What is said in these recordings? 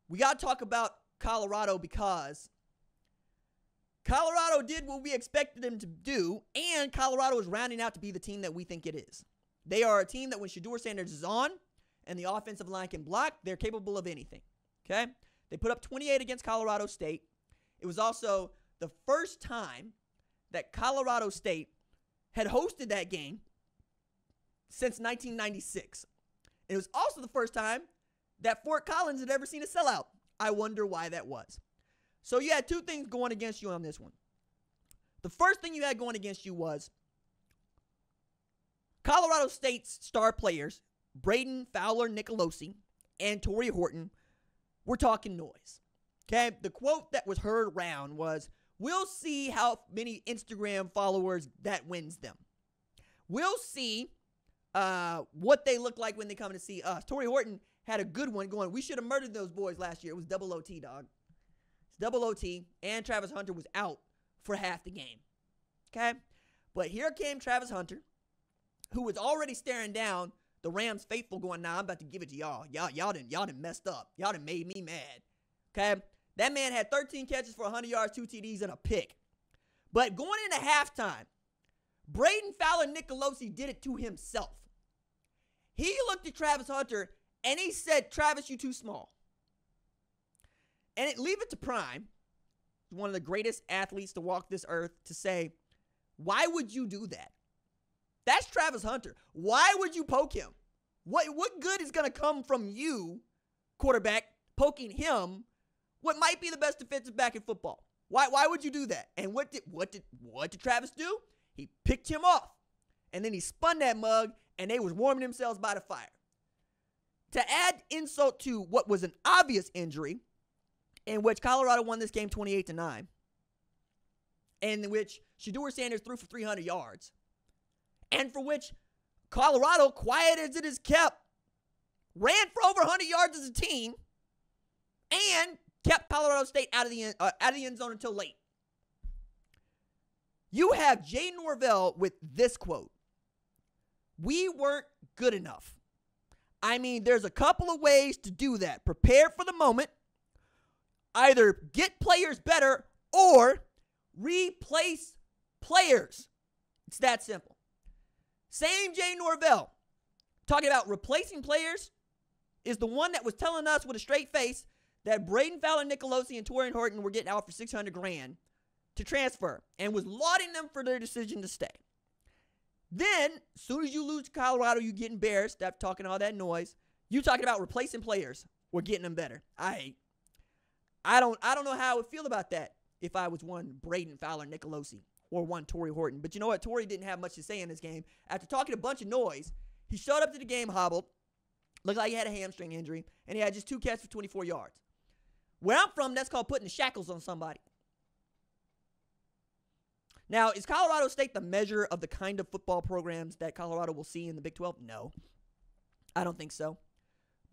we got to talk about Colorado because Colorado did what we expected them to do, and Colorado is rounding out to be the team that we think it is. They are a team that when Shedeur Sanders is on and the offensive line can block, they're capable of anything. Okay? They put up 28 against Colorado State. It was also the first time that Colorado State had hosted that game since 1996. It was also the first time that Fort Collins had ever seen a sellout. I wonder why that was. So you had two things going against you on this one. The first thing you had going against you was Colorado State's star players, Braden Fowler Nicolosi and Torrey Horton, were talking noise. Okay? The quote that was heard around was, "We'll see how many Instagram followers that wins them. We'll see what they look like when they come to see us." Torrey Horton had a good one going, "We should have murdered those boys last year. It was double OT, dog. It's double OT, and Travis Hunter was out for half the game." Okay? But here came Travis Hunter, who was already staring down the Rams faithful going, "Nah, I'm about to give it to y'all. Y'all done messed up. Y'all done made me mad." Okay? That man had 13 catches for 100 yards, 2 TDs, and a pick. But going into halftime, Braden Fowler Nicolosi did it to himself. He looked at Travis Hunter and he said, "Travis, you too small." And leave it to Prime, one of the greatest athletes to walk this earth, to say, "Why would you do that? That's Travis Hunter. Why would you poke him? What good is going to come from you, quarterback, poking him, what might be the best defensive back in football? Why would you do that?" And what did Travis do? He picked him off. And then he spun that mug, and they was warming themselves by the fire. To add insult to what was an obvious injury, in which Colorado won this game 28-9, and in which Shedeur Sanders threw for 300 yards, and for which Colorado, quiet as it is kept, ran for over 100 yards as a team, and kept Colorado State out of the end zone until late. You have Jay Norvell with this quote: "We weren't good enough." I mean, there's a couple of ways to do that. Prepare for the moment. Either get players better or replace players. It's that simple. Same Jay Norvell talking about replacing players is the one that was telling us with a straight face that Braden Fowler Nicolosi and Torrey Horton were getting out for $600,000 to transfer and was lauding them for their decision to stay. Then, as soon as you lose to Colorado, you get embarrassed after talking all that noise. You talking about replacing players or getting them better. I don't know how I would feel about that if I was one Braden Fowler Nicolosi or one Torrey Horton. But you know what? Torrey didn't have much to say in this game. After talking a bunch of noise, he showed up to the game hobbled, looked like he had a hamstring injury, and he had just 2 catches for 24 yards. Where I'm from, that's called putting the shackles on somebody. Now, is Colorado State the measure of the kind of football programs that Colorado will see in the Big 12? No, I don't think so.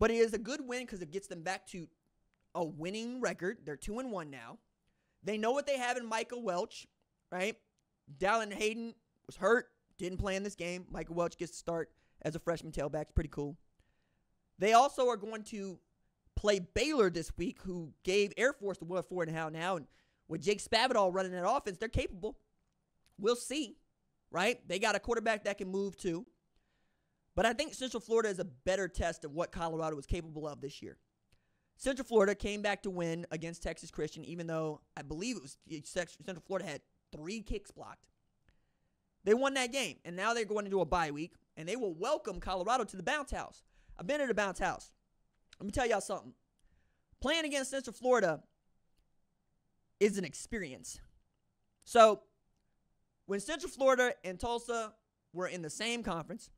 But it is a good win because it gets them back to a winning record. They're 2-1 now. They know what they have in Michael Welch, right? Dallin Hayden was hurt, didn't play in this game. Michael Welch gets to start as a freshman tailback. It's pretty cool. They also are going to play Baylor this week, who gave Air Force the what for and how now. And with Jake Spavital running that offense, they're capable. We'll see, right? They got a quarterback that can move too. But I think Central Florida is a better test of what Colorado was capable of this year. Central Florida came back to win against Texas Christian, even though I believe it was Central Florida had 3 kicks blocked. They won that game, and now they're going into a bye week, and they will welcome Colorado to the bounce house. I've been to the bounce house. Let me tell y'all something. Playing against Central Florida is an experience. So, when Central Florida and Tulsa were in the same conference,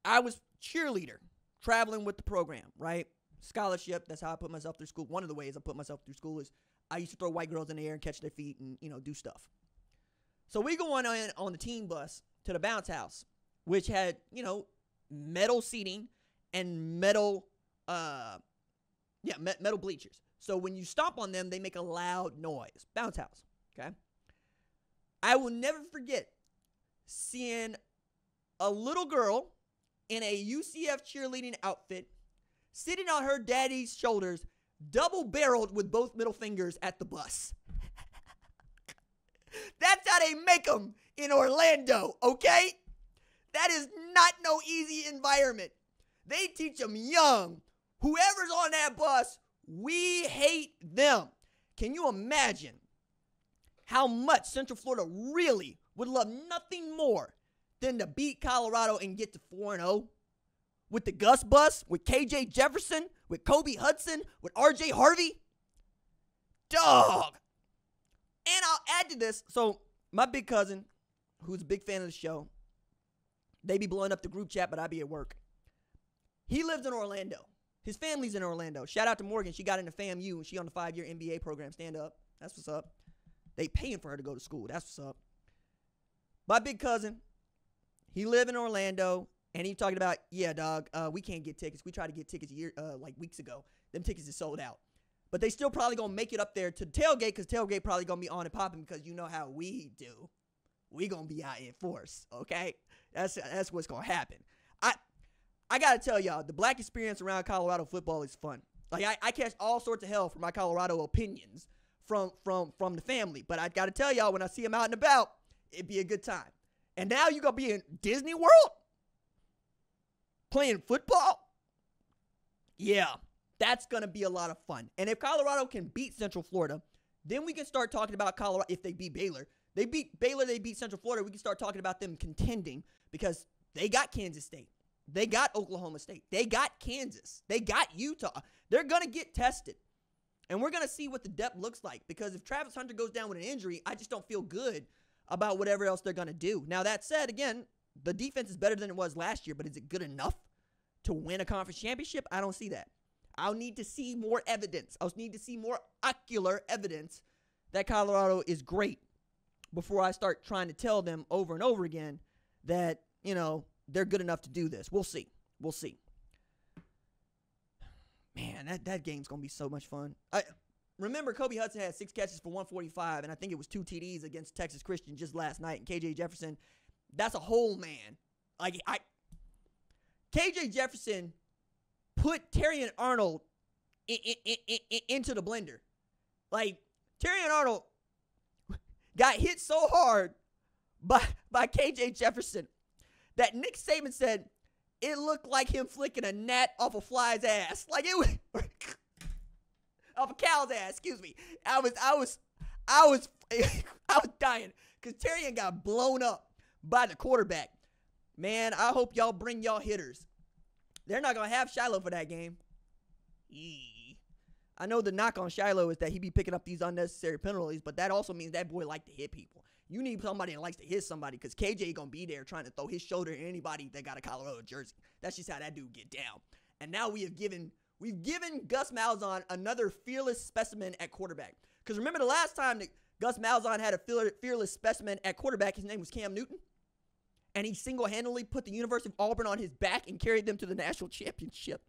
I was cheerleader, traveling with the program, right? Scholarship, that's how I put myself through school. One of the ways I put myself through school is I used to throw white girls in the air and catch their feet and, do stuff. So we go on the team bus to the bounce house, which had, metal seating and metal bleachers. So when you stomp on them, they make a loud noise. Bounce house, okay? I will never forget seeing a little girl in a UCF cheerleading outfit sitting on her daddy's shoulders, double-barreled with both middle fingers at the bus. That's how they make them in Orlando, okay? That is not no easy environment. They teach them young. Whoever's on that bus, we hate them. Can you imagine how much Central Florida really would love nothing more than to beat Colorado and get to 4-0? With the Gus Bus, with KJ Jefferson, with Kobe Hudson, with RJ Harvey? Dog. And I'll add to this. So my big cousin, who's a big fan of the show, they be blowing up the group chat, but I be at work. He lives in Orlando. His family's in Orlando. Shout out to Morgan. She got into FAMU, and she on the 5-year MBA program. Stand up. That's what's up. They paying for her to go to school. That's what's up. My big cousin, he live in Orlando, and he talking about, yeah, dog, we can't get tickets. We tried to get tickets like weeks ago. Them tickets is sold out. But they still probably going to make it up there to tailgate, because tailgate probably going to be on and popping, because you know how we do. We going to be out in force, okay? That's what's going to happen. I got to tell y'all, the black experience around Colorado football is fun. Like, I catch all sorts of hell for my Colorado opinions from the family. But I got to tell y'all, when I see them out and about, it'd be a good time. And now you going to be in Disney World playing football? Yeah, that's going to be a lot of fun. And if Colorado can beat Central Florida, then we can start talking about Colorado. If they beat Baylor, they beat Central Florida, we can start talking about them contending, because they got Kansas State. They got Oklahoma State. They got Kansas. They got Utah. They're going to get tested. And we're going to see what the depth looks like, because if Travis Hunter goes down with an injury, I just don't feel good about whatever else they're going to do. Now, that said, again, the defense is better than it was last year, but is it good enough to win a conference championship? I don't see that. I'll need to see more evidence. I'll need to see more ocular evidence that Colorado is great before I start trying to tell them over and over again that, you know, they're good enough to do this. We'll see. We'll see. Man, that game's going to be so much fun. Remember, Kobe Hudson had 6 catches for 145, and I think it was 2 TDs against Texas Christian just last night. And KJ Jefferson, that's a whole man. Like, KJ Jefferson put Terrion Arnold into the blender. Like, Terrion Arnold got hit so hard by KJ Jefferson that Nick Saban said it looked like him flicking a gnat off a fly's ass. Like, it was off a cow's ass, excuse me. I was dying because Terrion got blown up by the quarterback. Man, I hope y'all bring y'all hitters. They're not going to have Shiloh for that game. I know the knock on Shiloh is that he be picking up these unnecessary penalties, but that also means that boy like to hit people. You need somebody that likes to hit somebody, because KJ going to be there trying to throw his shoulder at anybody that got a Colorado jersey. That's just how that dude get down. And now we've given Gus Malzahn another fearless specimen at quarterback. Because remember the last time that Gus Malzahn had a fearless specimen at quarterback, his name was Cam Newton. And he single-handedly put the University of Auburn on his back and carried them to the national championship.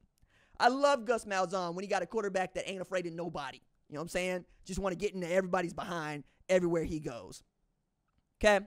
I love Gus Malzahn when he got a quarterback that ain't afraid of nobody. You know what I'm saying? Just want to get into everybody's behind everywhere he goes. Okay?